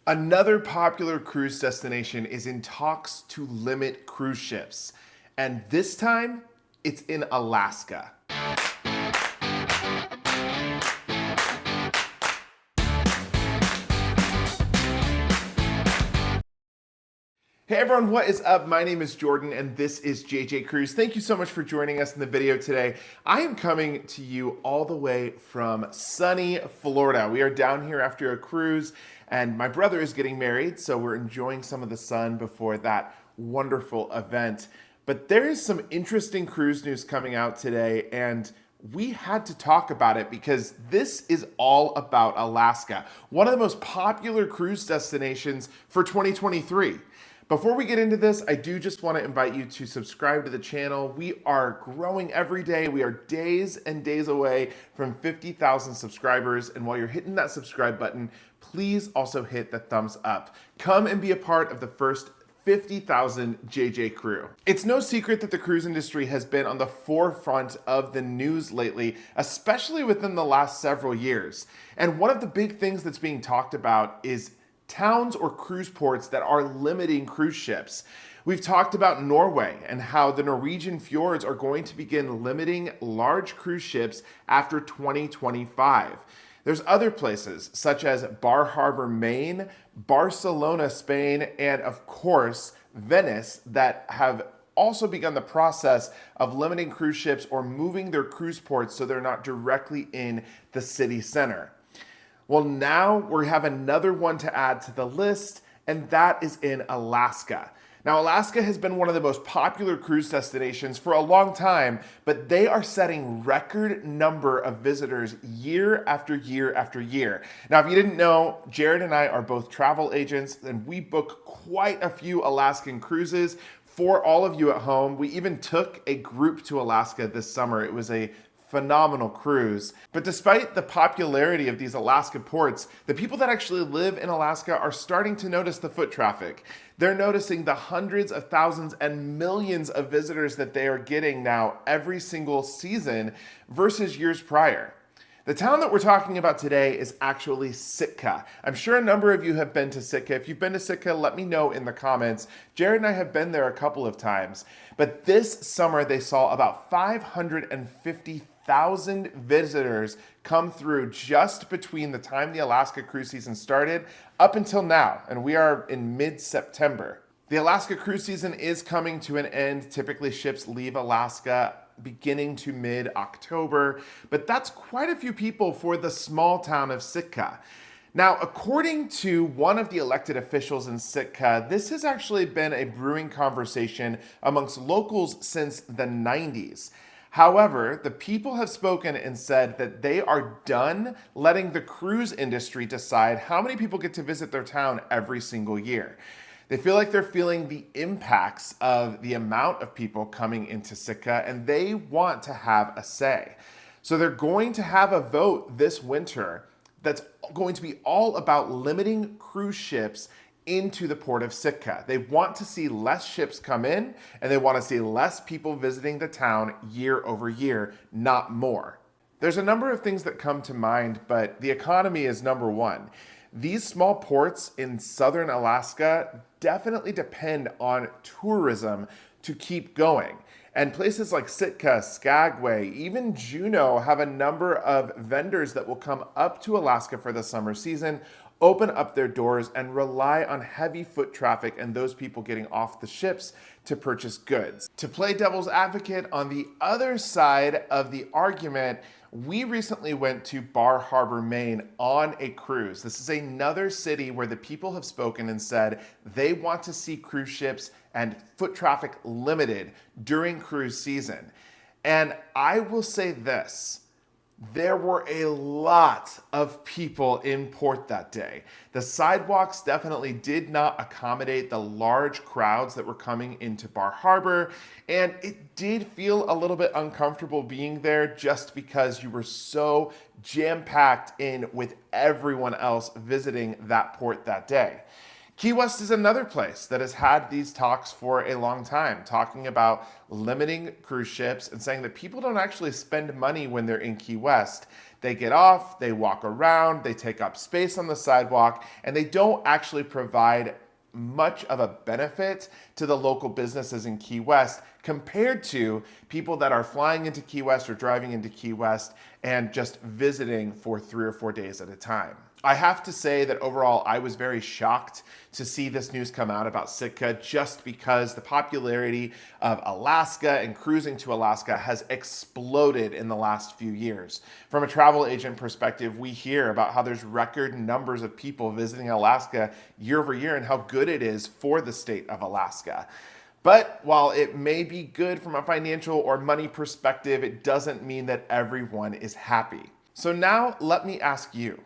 Another popular cruise destination is in talks to limit cruise ships, and this time it's in Alaska. Hey everyone, what is up? My name is Jordan and this is JJ Cruise. Thank you so much for joining us in the video today. I am coming to you all the way from sunny Florida. We are down here after a cruise and my brother is getting married, so we're enjoying some of the sun before that wonderful event. But there is some interesting cruise news coming out today, and we had to talk about it because this is all about Alaska, one of the most popular cruise destinations for 2023. Before we get into this, I do just want to invite you to subscribe to the channel. We are growing every day. We are days and days away from 50,000 subscribers. And while you're hitting that subscribe button, please also hit the thumbs up. Come and be a part of the first 50,000 JJ crew. It's no secret that the cruise industry has been on the forefront of the news lately, especially within the last several years. And one of the big things that's being talked about is towns or cruise ports that are limiting cruise ships. We've talked about Norway and how the Norwegian fjords are going to begin limiting large cruise ships after 2025. There's other places such as Bar Harbor, Maine, Barcelona, Spain, and of course, Venice that have also begun the process of limiting cruise ships or moving their cruise ports so they're not directly in the city center. Well, now we have another one to add to the list, and that is in Alaska. Now, Alaska has been one of the most popular cruise destinations for a long time, but they are setting record number of visitors year after year after year. Now, if you didn't know, Jared and I are both travel agents, and we book quite a few Alaskan cruises for all of you at home. We even took a group to Alaska this summer. It was a phenomenal cruise. But despite the popularity of these Alaska ports, the people that actually live in Alaska are starting to notice the foot traffic. They're noticing the hundreds of thousands and millions of visitors that they are getting now every single season versus years prior. The town that we're talking about today is actually Sitka. I'm sure a number of you have been to Sitka. If you've been to Sitka, let me know in the comments. Jared and I have been there a couple of times, but this summer they saw about 550,000 visitors come through just between the time the Alaska cruise season started up until now, and we are in mid-September. The Alaska cruise season is coming to an end. Typically, ships leave Alaska beginning to mid-October, but that's quite a few people for the small town of Sitka. Now, according to one of the elected officials in Sitka, this has actually been a brewing conversation amongst locals since the 90s. However, the people have spoken and said that they are done letting the cruise industry decide how many people get to visit their town every single year. They feel like they're feeling the impacts of the amount of people coming into Sitka, and they want to have a say. So they're going to have a vote this winter that's going to be all about limiting cruise ships into the port of Sitka. They want to see less ships come in, and they want to see less people visiting the town year over year, not more. There's a number of things that come to mind, but the economy is number one. These small ports in southern Alaska definitely depend on tourism to keep going. And places like Sitka, Skagway, even Juneau have a number of vendors that will come up to Alaska for the summer season, open up their doors, and rely on heavy foot traffic and those people getting off the ships to purchase goods. To play devil's advocate, on the other side of the argument, we recently went to Bar Harbor, Maine on a cruise. This is another city where the people have spoken and said they want to see cruise ships and foot traffic limited during cruise season. And I will say this, there were a lot of people in port that day. The sidewalks definitely did not accommodate the large crowds that were coming into Bar Harbor, and it did feel a little bit uncomfortable being there just because you were so jam-packed in with everyone else visiting that port that day. Key West is another place that has had these talks for a long time, talking about limiting cruise ships and saying that people don't actually spend money when they're in Key West. They get off, they walk around, they take up space on the sidewalk, and they don't actually provide much of a benefit to the local businesses in Key West compared to people that are flying into Key West or driving into Key West and just visiting for 3 or 4 days at a time. I have to say that overall, I was very shocked to see this news come out about Sitka just because the popularity of Alaska and cruising to Alaska has exploded in the last few years. From a travel agent perspective, we hear about how there's record numbers of people visiting Alaska year over year and how good it is for the state of Alaska. But while it may be good from a financial or money perspective, it doesn't mean that everyone is happy. So now let me ask you,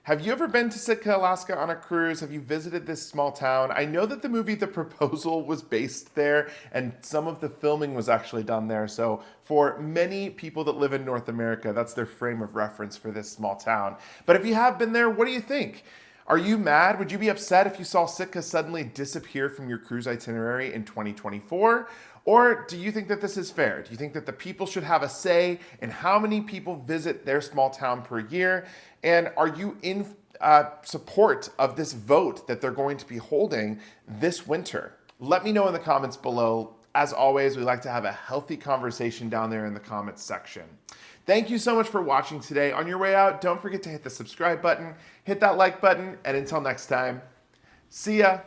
have you ever been to Sitka, Alaska on a cruise? Have you visited this small town? I know that the movie The Proposal was based there and some of the filming was actually done there. So for many people that live in North America, that's their frame of reference for this small town. But if you have been there, what do you think? Are you mad? Would you be upset if you saw Sitka suddenly disappear from your cruise itinerary in 2024? Or do you think that this is fair? Do you think that the people should have a say in how many people visit their small town per year? And are you in support of this vote that they're going to be holding this winter? Let me know in the comments below. As always, we like to have a healthy conversation down there in the comments section. Thank you so much for watching today. On your way out, don't forget to hit the subscribe button, hit that like button, and until next time, see ya.